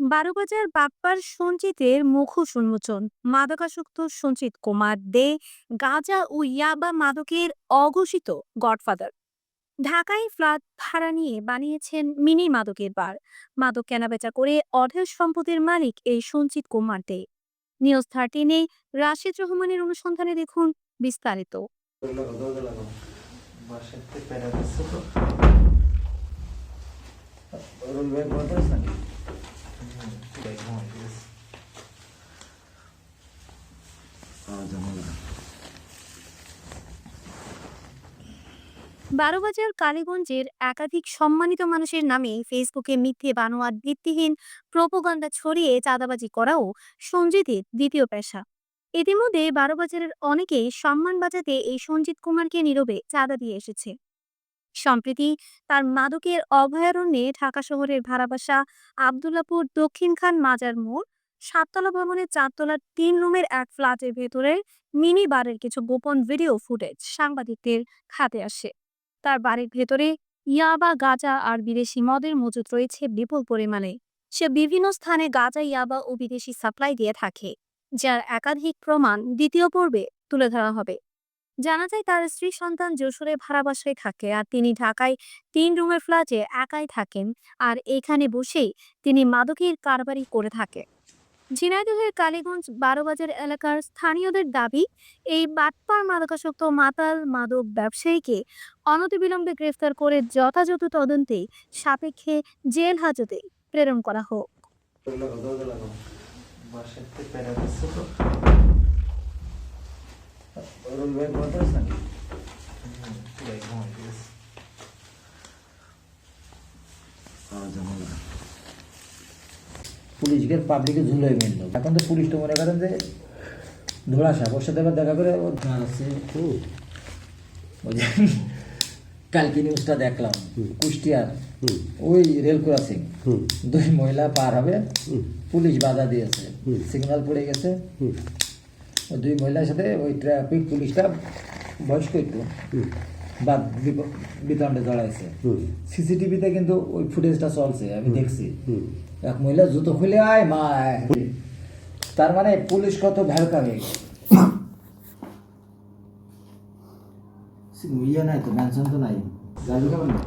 বারোবাজার বাপ্পার সঞ্চিতের মুখোশ উন্মোচন। মাদকাসক্ত সঞ্চিত কুমার দে গাঁজা ও ইয়াবা মাদকের অঘোষিত গডফাদার। ঢাকায় ফ্ল্যাট ভাড়া নিয়ে বানিয়েছেন মিনি মাদকের বার। মাদক কেনাবেচা করে অঢেল সম্পদের মালিক এই সঞ্চিত কুমার দে। নিউজ 13-এ রাশেদ রহমানের অনুসন্ধানে দেখুন বিস্তারিত। বারোবাজার কালীগঞ্জের একাধিক সম্মানিত মানুষের নামে ফেসবুকে মিথ্যে বানোয়াট ভিত্তিহীন প্রোপাগান্ডা ছড়িয়ে চাঁদাবাজি করাও সঞ্জিতের দ্বিতীয় পেশা। ইতিমধ্যে বারোবাজারের অনেকেই সম্মান বাঁচাতে এই সঞ্জিত কুমারকে নীরবে চাঁদা দিয়ে এসেছে। সম্প্রতি তার মাদকের অভয়ারণ্যে ঢাকা শহরের ভাড়াবাসা আবদুল্লাপুর দক্ষিণ খান মাজার মোড় সাততলা ভবনের 4 তলার 3 রুমের এক ফ্ল্যাটের ভেতরে মিনি বারের কিছু গোপন ভিডিও ফুটেজ সাংবাদিকদের হাতে আসে। তার বাড়ির ভেতরে ইয়াবা, গাঁজা আর বিদেশি মদের মজুত রয়েছে বিপুল পরিমাণে। সে বিভিন্ন স্থানে গাঁজা, ইয়াবা ও বিদেশি সাপ্লাই দিয়ে থাকে, যার একাধিক প্রমাণ দ্বিতীয় পর্বে তুলে ধরা হবে। জানা যায় তার স্ত্রী সন্তান যশোরে ভাড়া বাসায় থাকে, আর তিনি ঢাকায় 3 রুমের ফ্ল্যাটে একাই থাকেন। আর এখানে বসেই তিনি মাদকের কারবারি করে থাকে। ঝিনাইদহের কালীগঞ্জ বারোবাজার এলাকার স্থানীয়দের দাবি, এই বাটপার মাদকাসক্ত মাতাল মাদক ব্যবসায়ীকে অনতিবিলম্বে গ্রেফতার করে যথাযথ তদন্তে সাপেক্ষে জেল হাজতে প্রেরণ করা হোক। পুলিশকে পাবলিকে ঝুলোয় মেনলো। এখন তো পুলিশ তো মনে করেন যে ধোড়া সাহেব ওর সাথে দেখা করে কালকে নিউজটা দেখলাম কুষ্টিয়ার ওই রেল ক্রসিং 2 মহিলা পার হবে, পুলিশ বাধা দিয়েছে, সিগন্যাল পড়ে গেছে। ওই 2 মহিলার সাথে ওই ট্রাফিক পুলিশটা বয়স্ক একটু বাদ বিতণ্ডে জড়াইছে। সিসিটিভিতে কিন্তু ওই ফুটেজটা চলছে, আমি দেখছি। এক মহিলা জুতো খুলে আয় মা, তার মানে পুলিশ কত ভেলকা হয়ে গেছে। ইয়ে নাই তো, মেনশন তো নাই। গাড়ি খাবেন না?